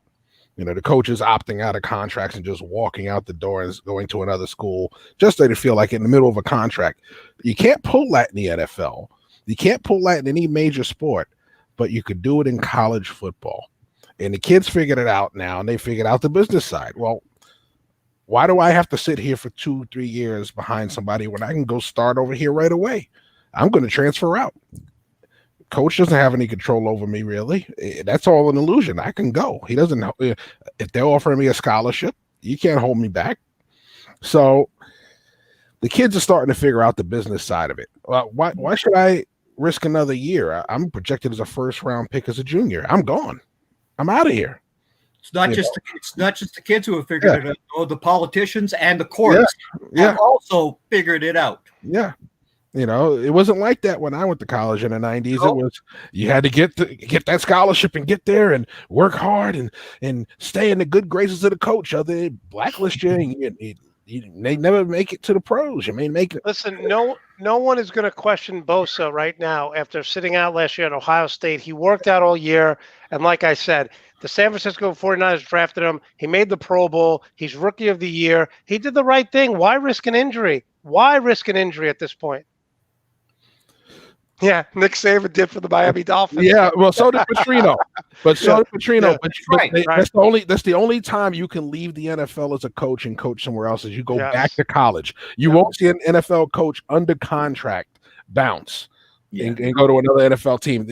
You know, the coaches opting out of contracts and just walking out the door and going to another school just so they feel like in the middle of a contract. You can't pull that in the NFL. You can't pull that in any major sport, but you could do it in college football. And the kids figured it out now, and they figured out the business side. Well, why do I have to sit here for 2-3 years behind somebody when I can go start over here right away? I'm going to transfer out. Coach doesn't have any control over me, really. That's all an illusion. I can go. He doesn't know. If they're offering me a scholarship, you can't hold me back. So the kids are starting to figure out the business side of it. Why should I risk another year? I'm projected as a first-round pick as a junior. I'm gone. I'm out of here. It's not just the kids who have figured it out. Oh, the politicians and the courts have also figured it out. Yeah. You know, it wasn't like that when I went to college in the 90s. It was you had to get that scholarship and get there and work hard and stay in the good graces of the coach. Other they blacklist you and they never make it to the pros. You may make it. Listen, no one is going to question Bosa right now after sitting out last year at Ohio State. He worked out all year, and like I said, the San Francisco 49ers drafted him. He made the Pro Bowl. He's Rookie of the Year. He did the right thing. Why risk an injury? Why risk an injury at this point? Yeah, Nick Saban did for the Miami Dolphins. Yeah, well, so did Petrino. That's the only time you can leave the NFL as a coach and coach somewhere else is you go back to college. You won't see an NFL coach under contract bounce and go to another NFL team.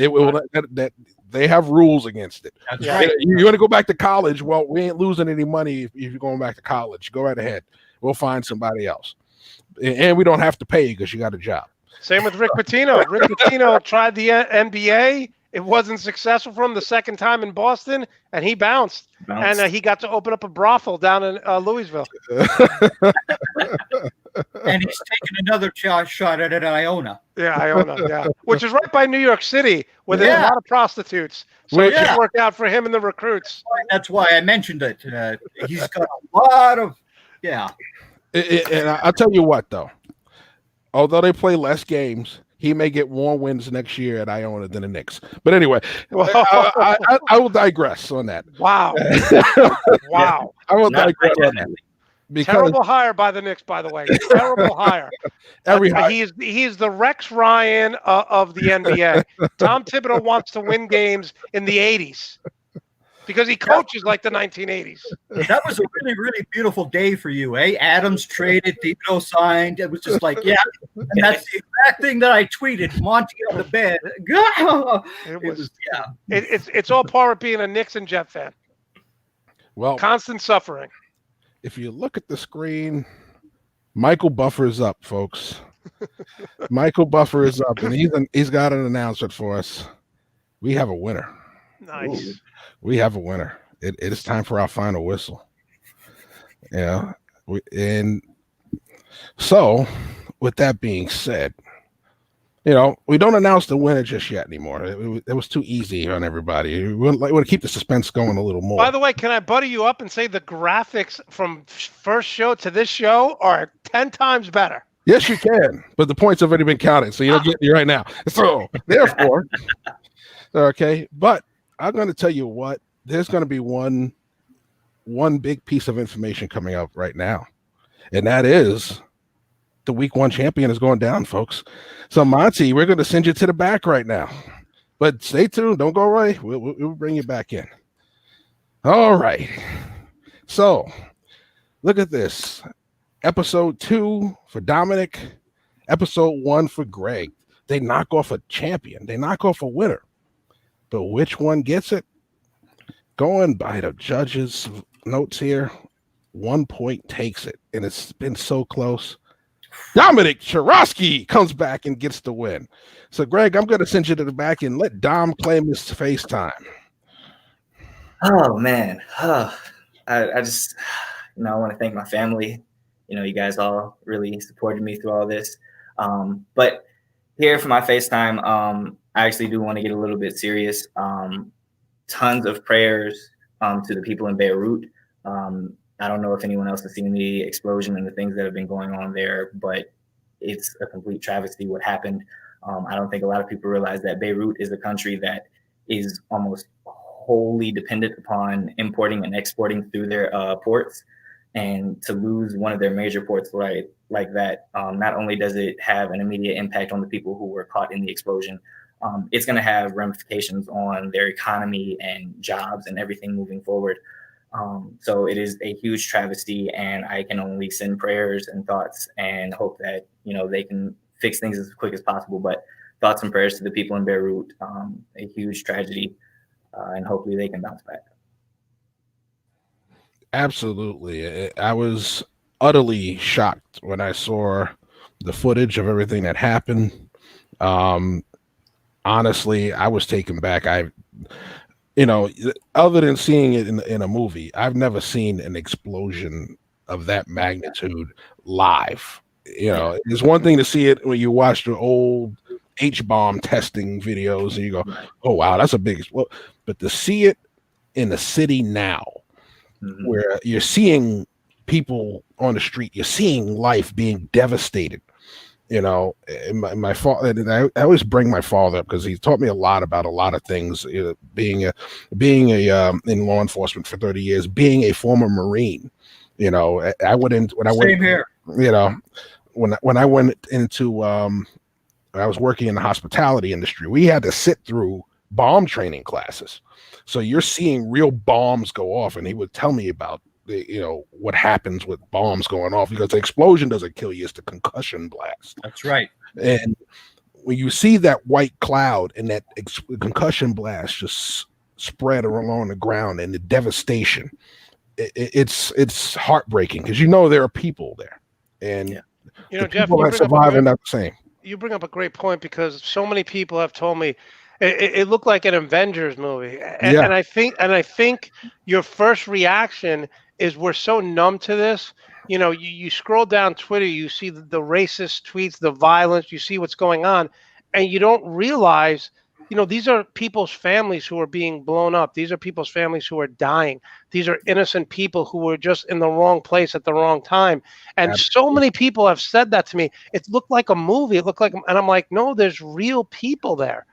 They have rules against it. That's right. You want to go back to college? Well, we ain't losing any money if you're going back to college. Go right ahead. We'll find somebody else, and we don't have to pay you because you got a job. Same with Rick Pitino. Rick Pitino tried the NBA. It wasn't successful for him the second time in Boston, and he bounced. And he got to open up a brothel down in Louisville. And he's taking another shot at Iona. Yeah, Iona, which is right by New York City, where there's a lot of prostitutes. So it should work out for him and the recruits. That's why I mentioned it. He's got a lot of, And I'll tell you what, though. Although they play less games, he may get more wins next year at Iona than the Knicks. But anyway, I will digress on that. Wow. Wow. I will digress on that. Because terrible hire by the Knicks, by the way. Terrible hire. He is the Rex Ryan of the NBA. Tom Thibodeau wants to win games in the 80s. because he coaches like the 1980s. That was a really, really beautiful day for you, eh? Adams traded, Dino signed. It was just like, yeah. And that's the exact thing that I tweeted. Monty on the bed. It was yeah. It's all part of being a Knicks and Jet fan. Well, Constant suffering. if you look at the screen, Michael Buffer is up, folks. Michael Buffer is up, and he's got an announcement for us. We have a winner. Nice. Ooh. We have a winner. It is time for our final whistle. Yeah. And so, with that being said, we don't announce the winner just yet anymore. It was too easy on everybody. We want to keep the suspense going a little more. By the way, can I butter you up and say the graphics from first show to this show are 10 times better? Yes, you can, but the points have already been counted, so you don't get me right now. So, therefore, okay, but I'm going to tell you what, there's going to be one big piece of information coming up right now, and that is the week 1 champion is going down, folks. So, Monty, we're going to send you to the back right now, but stay tuned. Don't go away. We'll bring you back in. All right. So, look at this. Episode 2 for Dominic, episode 1 for Greg. They knock off a champion. They knock off a winner. But which one gets it? Going by the judges' notes here, 1 point takes it. And it's been so close. Dominic Chirosky comes back and gets the win. So, Greg, I'm going to send you to the back and let Dom claim his FaceTime. Oh, man. I just, I want to thank my family. You guys all really supported me through all this. But here for my FaceTime, I actually do want to get a little bit serious. Tons of prayers to the people in Beirut. I don't know if anyone else has seen the explosion and the things that have been going on there, but it's a complete travesty what happened. I don't think a lot of people realize that Beirut is a country that is almost wholly dependent upon importing and exporting through their ports. And to lose one of their major ports like that, not only does it have an immediate impact on the people who were caught in the explosion, it's going to have ramifications on their economy and jobs and everything moving forward. So it is a huge travesty, and I can only send prayers and thoughts and hope that, they can fix things as quick as possible. But thoughts and prayers to the people in Beirut, a huge tragedy, and hopefully they can bounce back. Absolutely. I was utterly shocked when I saw the footage of everything that happened. Honestly, I was taken back. Other than seeing it in a movie, I've never seen an explosion of that magnitude live. It's one thing to see it when you watch the old H-bomb testing videos and you go, oh, wow, that's a big explosion. But to see it in the city now, where you're seeing people on the street, you're seeing life being devastated. My father. I always bring my father up because he taught me a lot about a lot of things. Being in law enforcement for 30 years, being a former Marine. I went in when I went. Same here. When I went into I was working in the hospitality industry. We had to sit through bomb training classes. So you're seeing real bombs go off, and he would tell me about what happens with bombs going off, because the explosion doesn't kill you; it's the concussion blast. That's right. And when you see that white cloud and that concussion blast just spread along the ground and the devastation, it's heartbreaking, because there are people there, and the Jeff, people that survive are not the same. You bring up a great point, because so many people have told me it looked like an Avengers movie, and I think your first reaction is we're so numb to this. You scroll down Twitter, you see the racist tweets, the violence, you see what's going on, and you don't realize, these are people's families who are being blown up. These are people's families who are dying. These are innocent people who were just in the wrong place at the wrong time. And so many people have said that to me. It looked like a movie. It looked like, and I'm like, no, there's real people there.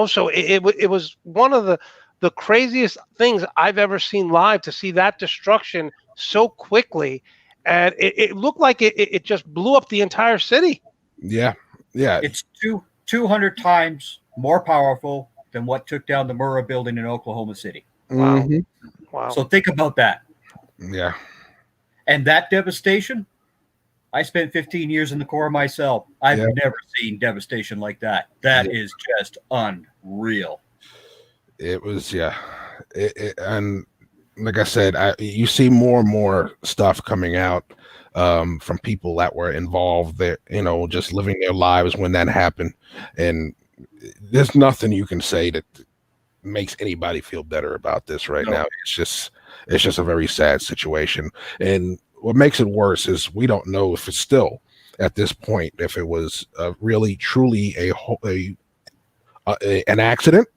So it was one of the craziest things I've ever seen live, to see that destruction so quickly. And it looked like it just blew up the entire city. Yeah. It's 200 times more powerful than what took down the Murrah building in Oklahoma City. Wow. Mhm. Wow. So think about that. Yeah. And that devastation, I spent 15 years in the Corps myself. I've Yeah. never seen devastation like that. That is just unreal. It was, yeah. And like I said, you see more and more stuff coming out from people that were involved there, just living their lives when that happened. And there's nothing you can say that makes anybody feel better about this right now. It's just a very sad situation. And what makes it worse is we don't know if it's still at this point, if it was really truly an accident,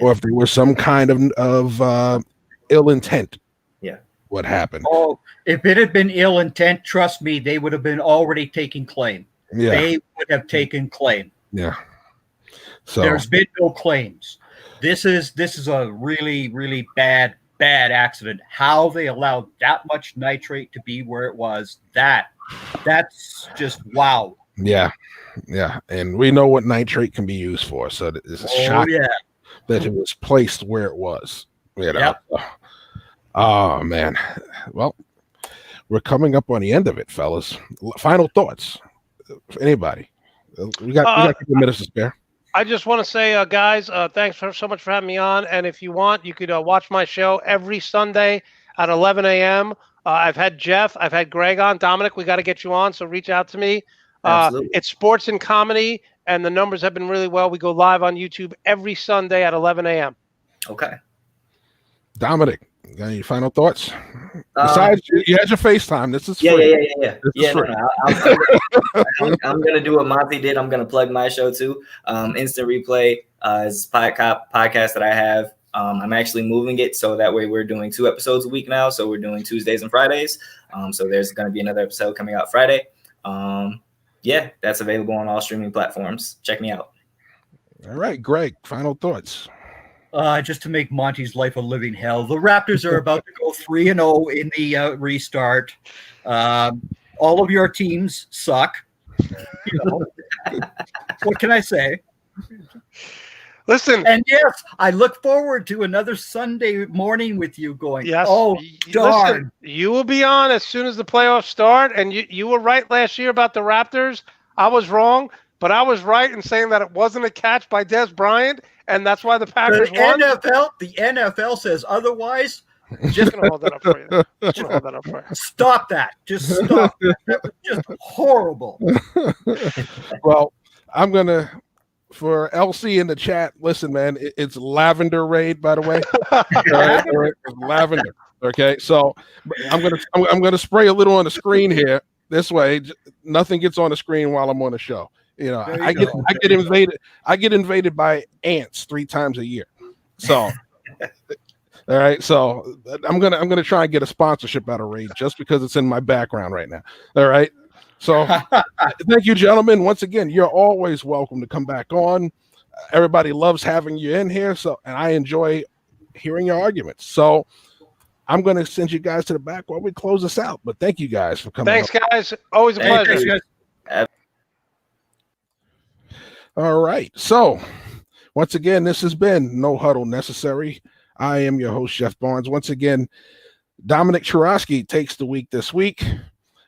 or if there was some kind of ill intent. Yeah. What happened? Oh, if it had been ill intent, trust me, they would have been already taking claim. Yeah. They would have taken claim. Yeah. So there's been no claims. This is a really, really bad accident. How they allowed that much nitrate to be where it was, that's just wow. Yeah. And we know what nitrate can be used for. So it's a shock that it was placed where it was. Yep. Oh man. Well, we're coming up on the end of it, fellas. Final thoughts. Anybody? We got a couple minutes to spare. I just want to say, guys, thanks so much for having me on. And if you want, you could watch my show every Sunday at 11 a.m. I've had Jeff, I've had Greg on. Dominic, we got to get you on, so reach out to me. It's sports and comedy, and the numbers have been really well. We go live on YouTube every Sunday at 11 a.m. Okay. Dominic, got any final thoughts? Besides, you had your FaceTime. This is free. Yeah. I'm gonna do what Monty did. I'm gonna plug my show too. Instant Replay is a podcast that I have. I'm actually moving it so that way we're doing 2 episodes a week now. So we're doing Tuesdays and Fridays. So there's gonna be another episode coming out Friday. That's available on all streaming platforms. Check me out. All right, Greg, final thoughts. Just to make Monty's life a living hell. The Raptors are about to go 3-0 in the restart. All of your teams suck. What can I say? Listen. And yes, I look forward to another Sunday morning with you going, yes, oh, darn. Listen, you will be on as soon as the playoffs start. And you were right last year about the Raptors. I was wrong, but I was right in saying that it wasn't a catch by Des Bryant. And that's why the Packers won. The NFL says otherwise. Just gonna hold that up for you. Stop that. Just stop that. That was just horrible. Well, I'm gonna, for LC in the chat, listen, man, it's Lavender Raid, by the way. All right, it's Lavender. Okay, so I'm gonna spray a little on the screen here. This way, nothing gets on the screen while I'm on the show. I get invaded by ants 3 times a year. So, all right. So I'm gonna try and get a sponsorship out of Raid just because it's in my background right now. All right. So thank you, gentlemen. Once again, you're always welcome to come back on. Everybody loves having you in here. So, and I enjoy hearing your arguments. So I'm going to send you guys to the back while we close this out. But thank you guys for coming. Thanks, guys. Always a pleasure. Thanks, guys. All right. So once again, this has been No Huddle Necessary. I am your host, Jeff Barnes. Once again, Dominic Churosky takes the week this week,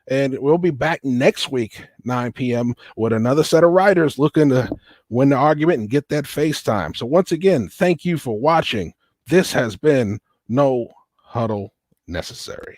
and we'll be back next week, 9 p.m., with another set of writers looking to win the argument and get that FaceTime. So once again, thank you for watching. This has been No Huddle Necessary.